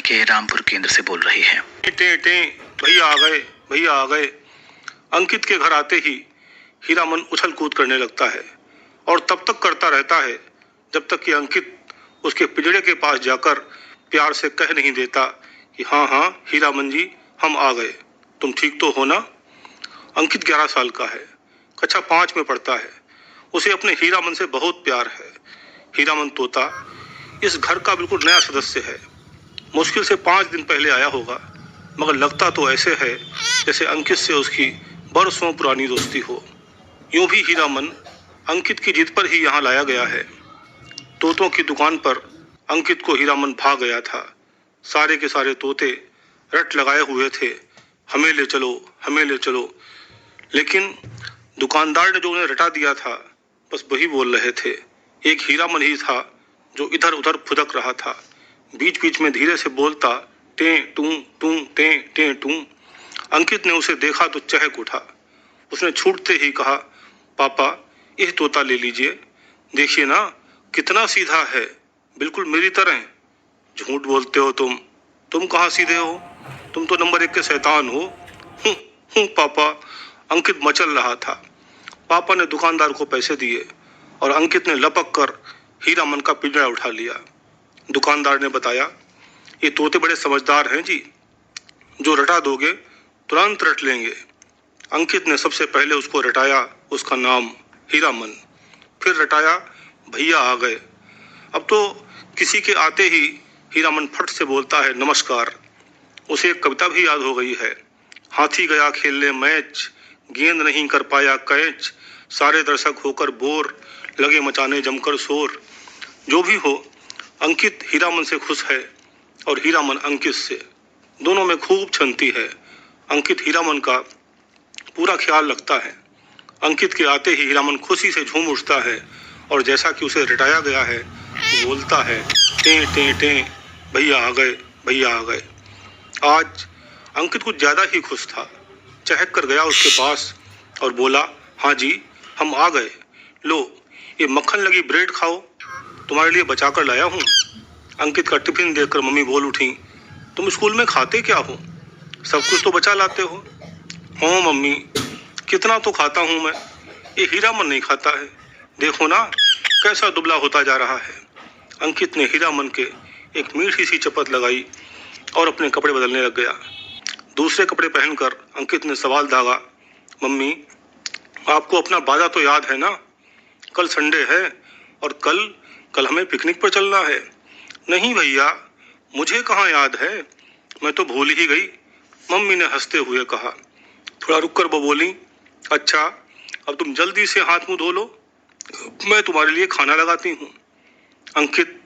आकाशवाणी के रामपुर केंद्र से बोल रही है। टे टे भैया आ गए, भैया आ गए। अंकित के घर आते ही हीरामन उछल कूद करने लगता है और तब तक करता रहता है जब तक कि अंकित उसके पिंजड़े के पास जाकर प्यार से कह नहीं देता कि हाँ हाँ हीरामन जी, हम आ गए, तुम ठीक तो हो ना। अंकित 11 साल का है, कक्षा 5 में पढ़ता है। उसे अपने हीरामन से बहुत प्यार है। हीरामन तोता इस घर का बिल्कुल नया सदस्य है। मुश्किल से 5 दिन पहले आया होगा, मगर लगता तो ऐसे है जैसे अंकित से उसकी बरसों पुरानी दोस्ती हो। यूं भी हीरामन अंकित की जिद पर ही यहाँ लाया गया है। तोतों की दुकान पर अंकित को हीरामन भाग गया था। सारे के सारे तोते रट लगाए हुए थे, हमें ले चलो, हमें ले चलो। लेकिन दुकानदार ने जो उन्हें रटा दिया था, बस वही बोल रहे थे। एक हीरामन ही था जो इधर उधर फुदक रहा था, बीच बीच में धीरे से बोलता, टे टू टू टे टे टू। अंकित ने उसे देखा तो चहक उठा। उसने छूटते ही कहा, पापा यह तोता ले लीजिए, देखिए ना कितना सीधा है, बिल्कुल मेरी तरह। झूठ बोलते हो तुम कहाँ सीधे हो, तुम तो नंबर 1 के शैतान हो। पापा, अंकित मचल रहा था। पापा ने दुकानदार को पैसे दिए और अंकित ने लपक कर हीरामन का पिंजरा उठा लिया। दुकानदार ने बताया, ये तोते बड़े समझदार हैं जी, जो रटा दोगे तुरंत रट लेंगे। अंकित ने सबसे पहले उसको रटाया उसका नाम हीरामन, फिर रटाया भैया आ गए। अब तो किसी के आते ही हीरामन फट से बोलता है नमस्कार। उसे एक कविता भी याद हो गई है। हाथी गया खेलने मैच, गेंद नहीं कर पाया कैच, सारे दर्शक होकर बोर, लगे मचाने जमकर शोर। जो भी हो, अंकित हीरामन से खुश है और हीरामन अंकित से। दोनों में खूब छनती है। अंकित हीरामन का पूरा ख्याल रखता है। अंकित के आते ही हीरामन खुशी से झूम उठता है और जैसा कि उसे रटाया गया है बोलता है, टे टे टे भैया आ गए, भैया आ गए। आज अंकित कुछ ज्यादा ही खुश था। चहक कर गया उसके पास और बोला, हाँ जी हम आ गए, लो ये मक्खन लगी ब्रेड खाओ, तुम्हारे लिए बचा कर लाया हूँ। अंकित का टिफिन देखकर मम्मी बोल उठी, तुम स्कूल में खाते क्या हो, सब कुछ तो बचा लाते हो। हाँ मम्मी, कितना तो खाता हूँ मैं, ये हीरामन नहीं खाता है, देखो ना कैसा दुबला होता जा रहा है। अंकित ने हीरामन के एक मीठी सी चपत लगाई और अपने कपड़े बदलने लग गया। दूसरे कपड़े पहनकर अंकित ने सवाल दागा, मम्मी आपको अपना वादा तो याद है ना, कल संडे है और कल हमें पिकनिक पर चलना है। नहीं भैया, मुझे कहाँ याद है, मैं तो भूल ही गई, मम्मी ने हंसते हुए कहा। थोड़ा रुक कर वो बोली, अच्छा अब तुम जल्दी से हाथ मुंह धो लो, मैं तुम्हारे लिए खाना लगाती हूँ। अंकित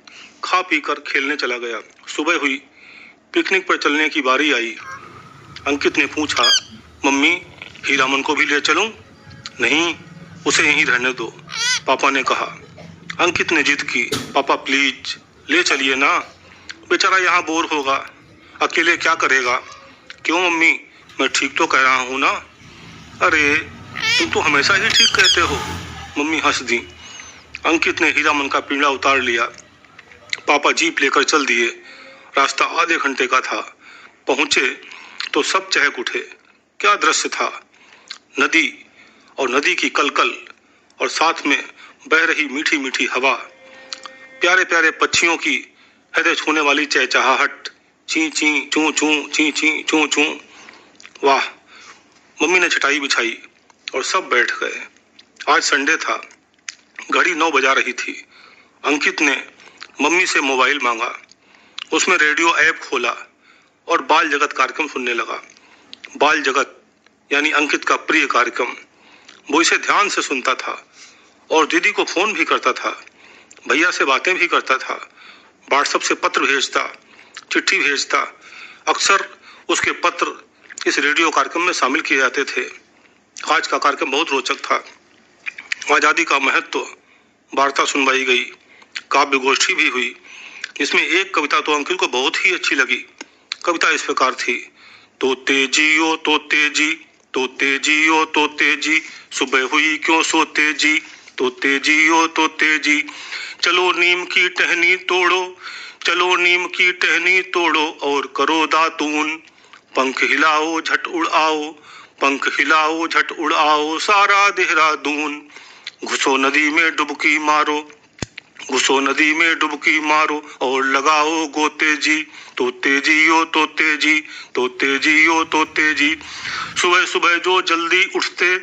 खा पी कर खेलने चला गया। सुबह हुई, पिकनिक पर चलने की बारी आई। अंकित ने पूछा, मम्मी हीरामन को भी ले चलूं? नहीं, उसे यहीं रहने दो, पापा ने कहा। अंकित ने जिद की, पापा प्लीज ले चलिए ना, बेचारा यहाँ बोर होगा, अकेले क्या करेगा। क्यों मम्मी, मैं ठीक तो कह रहा हूँ ना। अरे तुम तो हमेशा ही ठीक कहते हो, मम्मी हंस दी। अंकित ने हीरामन का पिंजरा उतार लिया। पापा जीप लेकर चल दिए। रास्ता आधे घंटे का था। पहुंचे तो सब चहक उठे। क्या दृश्य था, नदी और नदी की कलकल और साथ में बह रही मीठी मीठी हवा, प्यारे प्यारे पक्षियों की हृदय छूने वाली चहचहाहट, ची ची चू चू ची ची चू चू। वाह। मम्मी ने चटाई बिछाई और सब बैठ गए। आज संडे था, घड़ी 9 बजा रही थी। अंकित ने मम्मी से मोबाइल मांगा, उसमें रेडियो ऐप खोला और बाल जगत कार्यक्रम सुनने लगा। बाल जगत यानी अंकित का प्रिय कार्यक्रम। वो इसे ध्यान से सुनता था और दीदी को फोन भी करता था, भैया से बातें भी करता था, व्हाट्सएप से पत्र भेजता, चिट्ठी भेजता। अक्सर उसके पत्र इस रेडियो कार्यक्रम में शामिल किए जाते थे। आज का कार्यक्रम बहुत रोचक था। आजादी का महत्व, वार्ता सुनवाई गई, काव्य गोष्ठी भी हुई, जिसमें एक कविता तो अंकित को बहुत ही अच्छी लगी। कविता इस प्रकार थी, तोते जी ओ तोते जी, तोते जी ओ तोते जी, सुबह हुई क्यों सोते जी, तोते जी ओ तोते जी, चलो नीम की टहनी तोड़ो, चलो नीम की टहनी तोड़ो और करो दातून, पंख हिलाओ झट उड़ आओ, पंख हिलाओ झट उड़ आओ सारा देहरादून। घुसो नदी में डुबकी मारो, घुसो नदी में डुबकी मारो और लगाओ गोते जी, तोते जी ओ तोते जी, तोते जी ओ तोते जी। सुबह सुबह जो जल्दी उठते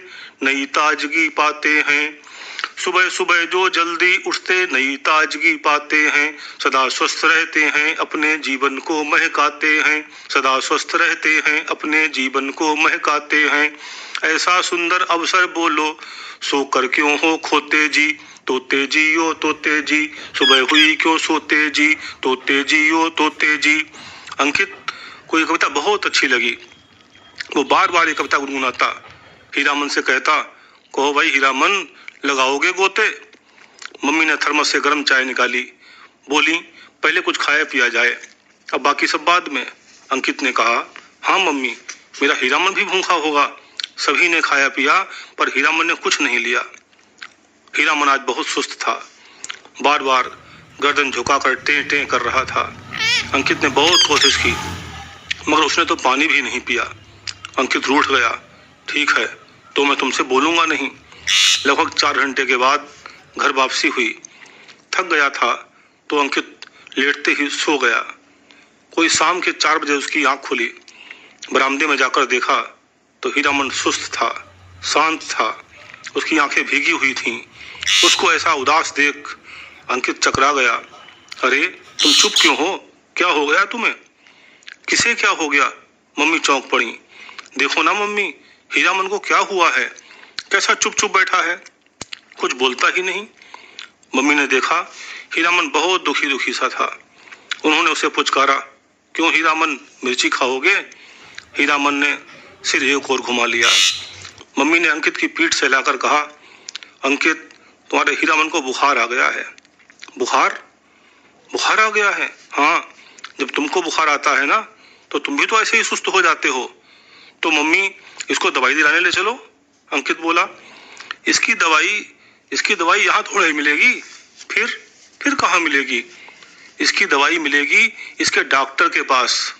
नई ताजगी पाते हैं, सुबह सुबह जो जल्दी उठते नई ताजगी पाते हैं, सदा स्वस्थ रहते हैं अपने जीवन को महकाते हैं, सदा स्वस्थ रहते हैं अपने जीवन को महकाते हैं। ऐसा सुंदर अवसर बोलो सोकर क्यों हो खोते जी, तोते जी ओ तोते जी, सुबह हुई क्यों सोते जी, तोते जी ओ तोते जी। अंकित को ये कविता बहुत अच्छी लगी। वो बार बार ये कविता गुनगुनाता, हीरामन से कहता, कहो भाई हीरामन लगाओगे गोते। मम्मी ने थर्मस से गर्म चाय निकाली, बोली पहले कुछ खाया पिया जाए, अब बाकी सब बाद में। अंकित ने कहा, हाँ मम्मी, मेरा हीरामन भी भूखा होगा। सभी ने खाया पिया पर हीरामन ने कुछ नहीं लिया। हीरामन आज बहुत सुस्त था, बार बार गर्दन झुकाकर टें टें कर रहा था। अंकित ने बहुत कोशिश की मगर उसने तो पानी भी नहीं पिया। अंकित रूठ गया, ठीक है तो मैं तुमसे बोलूंगा नहीं। लगभग 4 घंटे के बाद घर वापसी हुई। थक गया था तो अंकित लेटते ही सो गया। कोई शाम के 4 बजे उसकी आंख खुली। बरामदे में जाकर देखा तो हीरामन सुस्त था, शांत था, उसकी आंखें भीगी हुई थीं। उसको ऐसा उदास देख अंकित चकरा गया। अरे तुम चुप क्यों हो, क्या हो गया तुम्हें? किसे क्या हो गया? मम्मी चौंक पड़ी। देखो ना मम्मी, हीरामन को क्या हुआ है, कैसा चुप चुप बैठा है, कुछ बोलता ही नहीं। मम्मी ने देखा हीरामन बहुत दुखी दुखी सा था। उन्होंने उसे पुचकारा, क्यों हीरामन, मिर्ची खाओगे? हीरामन ने सिर एक ओर घुमा लिया। मम्मी ने अंकित की पीठ से लाकर कहा, अंकित तुम्हारे हीरामन को बुखार आ गया है। बुखार? बुखार आ गया है? हाँ, जब तुमको बुखार आता है ना तो तुम भी तो ऐसे ही सुस्त हो जाते हो। तो मम्मी इसको दवाई दिलाने ले चलो। अंकित बोला, इसकी दवाई यहाँ थोड़ा ही मिलेगी। फिर कहाँ मिलेगी? इसकी दवाई मिलेगी इसके डॉक्टर के पास।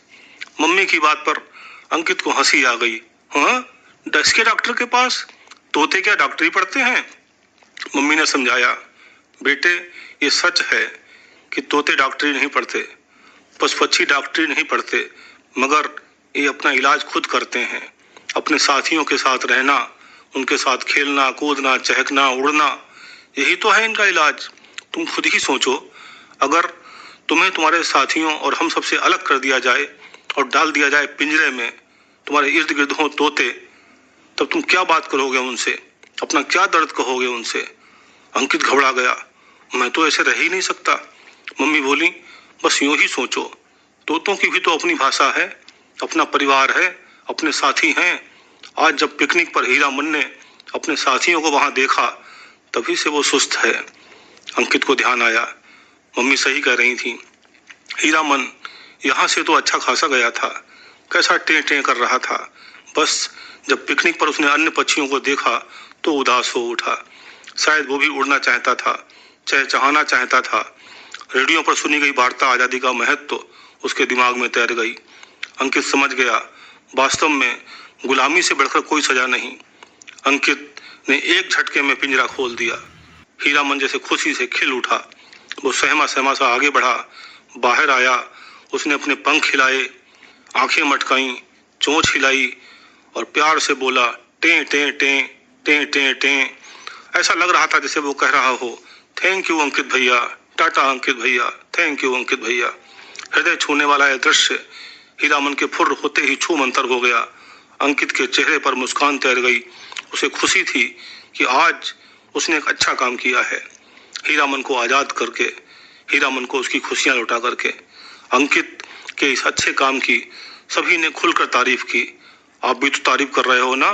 मम्मी की बात पर अंकित को हंसी आ गई। हाँ, इसके डॉक्टर के पास? तोते क्या डॉक्टरी पढ़ते हैं? मम्मी ने समझाया, बेटे ये सच है कि तोते डॉक्टरी नहीं पढ़ते, पशु पक्षी डॉक्टरी नहीं पढ़ते, मगर ये अपना इलाज खुद करते हैं। अपने साथियों के साथ रहना, उनके साथ खेलना कूदना चहकना उड़ना, यही तो है इनका इलाज। तुम खुद ही सोचो, अगर तुम्हें तुम्हारे साथियों और हम सबसे अलग कर दिया जाए और डाल दिया जाए पिंजरे में, तुम्हारे इर्द गिर्द हो तोते, तब तुम क्या बात करोगे उनसे, अपना क्या दर्द कहोगे उनसे? अंकित घबरा गया, मैं तो ऐसे रह ही नहीं सकता। मम्मी बोली, बस यूं ही सोचो, तोतों की भी तो अपनी भाषा है, अपना परिवार है, अपने साथी हैं। आज जब पिकनिक पर हीरामन ने अपने साथियों को वहां देखा तभी से वो सुस्त है। अंकित को ध्यान आया, मम्मी सही कह रही थी। हीरामन यहाँ से तो अच्छा खासा गया था, कैसा टें टें कर रहा था। बस जब पिकनिक पर उसने अन्य पक्षियों को देखा तो उदास हो उठा। शायद वो भी उड़ना चाहता था, चहचहाना चाहता था। रेडियो पर सुनी गई वार्ता आजादी का महत्व उसके दिमाग में तैर गई। अंकित समझ गया, वास्तव में गुलामी से बढ़कर कोई सजा नहीं। अंकित ने एक झटके में पिंजरा खोल दिया। हीरामन जैसे खुशी से खिल उठा। वो सहमा सहमा सा आगे बढ़ा, बाहर आया। उसने अपने पंख हिलाए, आंखें मटकाई, चोंच हिलाई और प्यार से बोला, टें टें टें टें टें टें। ऐसा लग रहा था जैसे वो कह रहा हो, थैंक यू अंकित भैया, टाटा अंकित भैया, थैंक यू अंकित भैया। हृदय छूने वाला यह दृश्य हीरामन के फुर्र होते ही छू मंतर हो गया। अंकित के चेहरे पर मुस्कान तैर गई। उसे खुशी थी कि आज उसने एक अच्छा काम किया है, हीरामन को आजाद करके, हीरामन को उसकी खुशियां लौटा करके। अंकित के इस अच्छे काम की सभी ने खुलकर तारीफ की। आप भी तो तारीफ कर रहे हो ना?